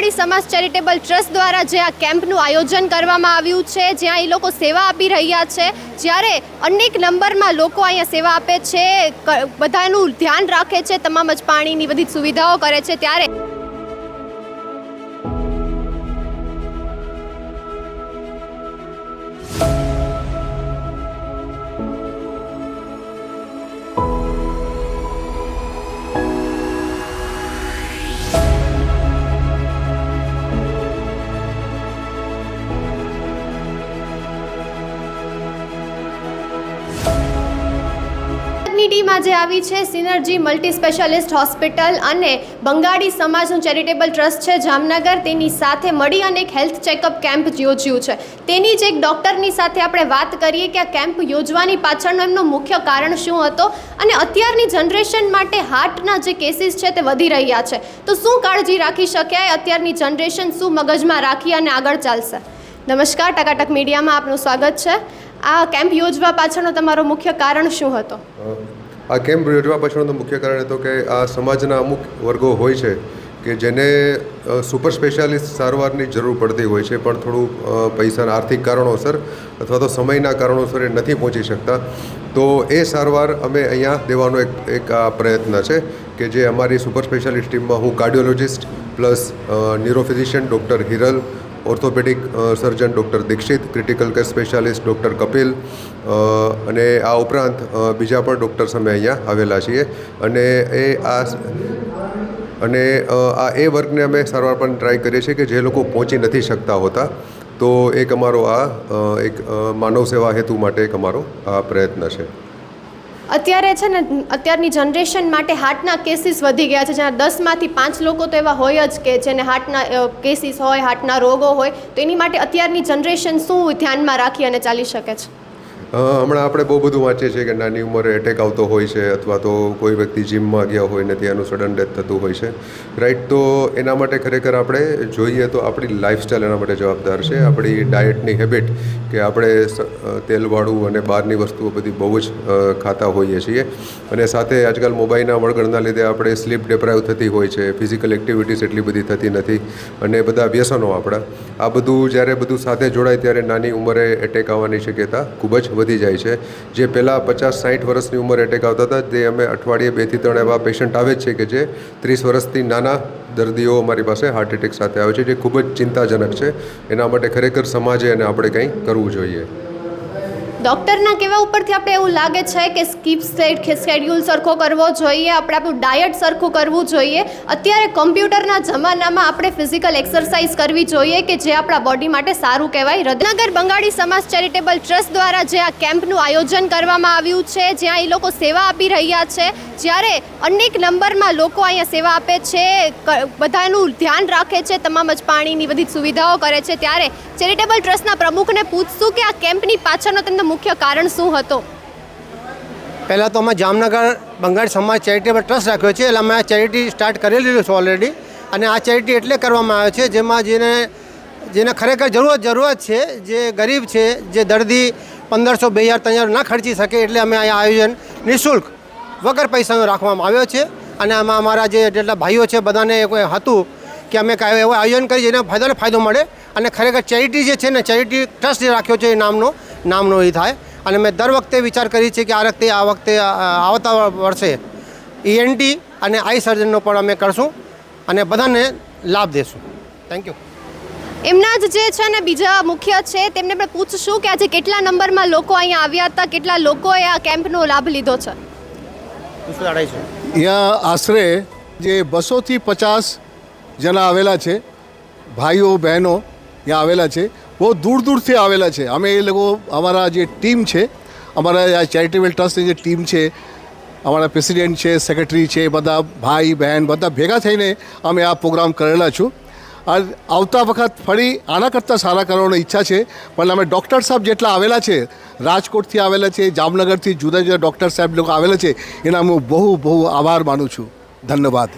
બંગાળી સમાજ charitable trust દ્વારા જે આ કેમ્પનું આયોજન કરવામાં આવ્યું છે, જ્યાં એ લોકો સેવા આપી રહ્યા છે, જ્યારે અનેક નંબરમાં લોકો અહીંયા સેવા આપે છે, બધાનું ધ્યાન રાખે છે, તમામ જ પાણીની બધી સુવિધાઓ કરે છે, ત્યારે ટીમ આજે આવી છે સિનર્જી મલ્ટી સ્પેશિયાલિસ્ટ હોસ્પિટલ અને બંગાળી સમાજનું ચેરિટેબલ ટ્રસ્ટ છે જામનગર, તેની સાથે મળી અને એક હેલ્થ ચેકઅપ કેમ્પ યોજ્યું છે. તેની જ એક ડૉક્ટરની સાથે આપણે વાત કરીએ કે આ કેમ્પ યોજવાની પાછળનો એમનો મુખ્ય કારણ શું હતો અને અત્યારની જનરેશન માટે હાર્ટના જે કેસીસ છે તે વધી રહ્યા છે, તો શું કાળજી રાખી શકાય, અત્યારની જનરેશન શું મગજમાં રાખી અને આગળ ચાલશે. નમસ્કાર, ટકાટક મીડિયામાં આપનું સ્વાગત છે. આ કેમ્પ યોજવા પાછળનો તમારો મુખ્ય કારણ શું હતો? આ કેમ્પ યોજવા પાછળનું મુખ્ય કારણ હતો કે આ સમાજના અમુક વર્ગો હોય છે કે જેને સુપર સ્પેશિયાલિસ્ટ સારવારની જરૂર પડતી હોય છે, પણ થોડું પૈસાના આર્થિક કારણોસર અથવા તો સમયના કારણોસર એ નથી પહોંચી શકતા. તો એ સારવાર અમે અહીંયા દેવાનો એક આ પ્રયત્ન છે કે જે અમારી સુપર સ્પેશિયાલિસ્ટ ટીમમાં હું cardiologist plus neurophysician doctor Hiral, orthopaedic surgeon doctor Dixit, critical care specialist doctor Kapil અને આ ઉપરાંત બીજા પણ ડૉક્ટર્સ અમે અહીંયા આવેલા છીએ. અને આ એ વર્ગને અમે સારવાર પણ ટ્રાય કરીએ છીએ કે જે લોકો પહોંચી નથી શકતા હોતા. તો એક અમારો એક માનવ સેવા હેતુ માટે એક અમારો આ પ્રયત્ન છે. અત્યારે છે ને, અત્યારની જનરેશન માટે હાર્ટના કેસીસ વધી ગયા છે, જ્યાં 10માંથી 5 લોકો તો એવા હોય જ કે જેને હાર્ટના કેસીસ હોય, હાર્ટના રોગો હોય, તો એની માટે અત્યારની જનરેશન શું ધ્યાનમાં રાખી અને ચાલી શકે છે? હમણાં આપણે બહુ બધું વાંચીએ છીએ કે નાની ઉંમરે એટેક આવતો હોય છે અથવા તો કોઈ વ્યક્તિ જીમમાં ગયા હોય ને ત્યાંનું સડન ડેથ થતું હોય છે, રાઈટ. તો એના માટે ખરેખર આપણે જોઈએ તો આપણી લાઈફસ્ટાઈલ એના માટે જવાબદાર છે. આપણી ડાયટની હેબિટ કે આપણે તેલવાળું અને બહારની વસ્તુઓ બધી બહુ જ ખાતા હોઈએ છીએ, અને સાથે આજકાલ મોબાઈલના વળગણના લીધે આપણે સ્લીપ ડિપ્રાઈવ થતી હોય છે, ફિઝિકલ એક્ટિવિટીઝ એટલી બધી થતી નથી, અને બધા વ્યસનો આપણા, આ બધું જ્યારે બધું સાથે જોડાય ત્યારે નાની ઉંમરે એટેક આવવાની શક્યતા ખૂબ જ વધી જાય છે. જે પહેલાં 50-60 વર્ષની ઉંમર એટેક આવતા હતા, તે અમે અઠવાડિયે 2 થી 3 એવા પેશન્ટ આવે છે કે જે 30 વર્ષથી નાના દર્દીઓ અમારી પાસે હાર્ટ એટેક સાથે આવે છે, જે ખૂબ જ ચિંતાજનક છે. એના માટે ખરેખર સમાજે અને આપણે કંઈ કરવું જોઈએ. ડૉક્ટરના કહેવા ઉપરથી આપણે એવું લાગે છે કે સ્કેડ્યુલ સરખો કરવો જોઈએ, આપણે આપણું ડાયટ સરખું કરવું જોઈએ. અત્યારે કમ્પ્યુટરના જમાનામાં આપણે ફિઝિકલ એક્સરસાઇઝ કરવી જોઈએ કે જે આપણા બોડી માટે સારું કહેવાય. રત્નાગર બંગાળી સમાજ ચેરિટેબલ ટ્રસ્ટ દ્વારા જે આ કેમ્પનું આયોજન કરવામાં આવ્યું છે, જ્યાં એ લોકો સેવા આપી રહ્યા છે, જ્યારે અનેક નંબરમાં લોકો અહીંયા સેવા આપે છે, બધાનું ધ્યાન રાખે છે, તમામ જ પાણીની બધી સુવિધાઓ કરે છે, ત્યારે ચેરિટેબલ ટ્રસ્ટના પ્રમુખને પૂછશું કે આ કેમ્પની પાછળનો તેમનો મુખ્ય કારણ શું હતો. પહેલાં તો અમે જામનગર બંગાળી સમાજ ચેરિટેબલ ટ્રસ્ટ રાખ્યો છે, એટલે અમે આ ચેરિટી સ્ટાર્ટ કરેલી છે ઓલરેડી. અને આ ચેરિટી એટલે કરવામાં આવે છે જેમાં જેને ખરેખર જરૂરત છે, જે ગરીબ છે, જે દર્દી 1500, 2000, 3000 ના ખર્ચી શકે, એટલે અમે આ આયોજન નિઃશુલ્ક વગર પૈસાનો રાખવામાં આવ્યો છે. અને આમાં અમારા જેટલા ભાઈઓ છે બધાને હતું કે અમે કાંઈ એવું આયોજન કરી જેને ફાયદો મળે, અને ખરેખર ચેરિટી જે છે ને, ચેરિટી ટ્રસ્ટ જે રાખ્યો છે એ નામનો એ થાય. અને મેં દર વખતે વિચાર કરી છે કે આ વખતે આવતા વર્ષે ENT અને આઈ સર્જનનો પણ અમે કરશું અને બધાને લાભ દેશું. Thank you. એમના જ જે છે ને બીજા મુખ્ય છે, તેમને આપણે પૂછશું કે આજે કેટલા નંબરમાં લોકો અહીંયા આવ્યા હતા, કેટલા લોકોએ આ કેમ્પનો લાભ લીધો છે. અહીંયા આશરે જે 200 થી 50 જણા આવેલા છે, ભાઈઓ બહેનો અહીંયા આવેલા છે, બહુ દૂરથી આવેલા છે. અમે એ લોકો અમારા જે ટીમ છે, અમારા આ ચેરિટેબલ ટ્રસ્ટની જે ટીમ છે, અમારા પ્રેસિડેન્ટ છે, સેક્રેટરી છે, બધા ભાઈ બહેન બધા ભેગા થઈને અમે આ પ્રોગ્રામ કરેલા છું. આવતા વખત ફરી આના કરતાં સારા કરવાની ઈચ્છા છે, પણ અમે ડૉક્ટર સાહેબ જેટલા આવેલા છે, રાજકોટથી આવેલા છે, જામનગરથી જુદા ડૉક્ટર સાહેબ લોકો આવેલા છે, એના હું બહુ આભાર માનું છું. ધન્યવાદ.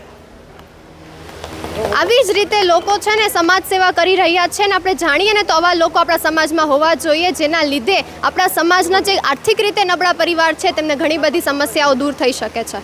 આવી જ રીતે લોકો છે ને સમાજ સેવા કરી રહ્યા છે, ને આપણે જાણીએ ને તો આવા લોકો આપણા સમાજમાં હોવા જોઈએ, જેના લીધે આપણા સમાજના જે આર્થિક રીતે નબળા પરિવાર છે તેમને ઘણી બધી સમસ્યાઓ દૂર થઈ શકે છે.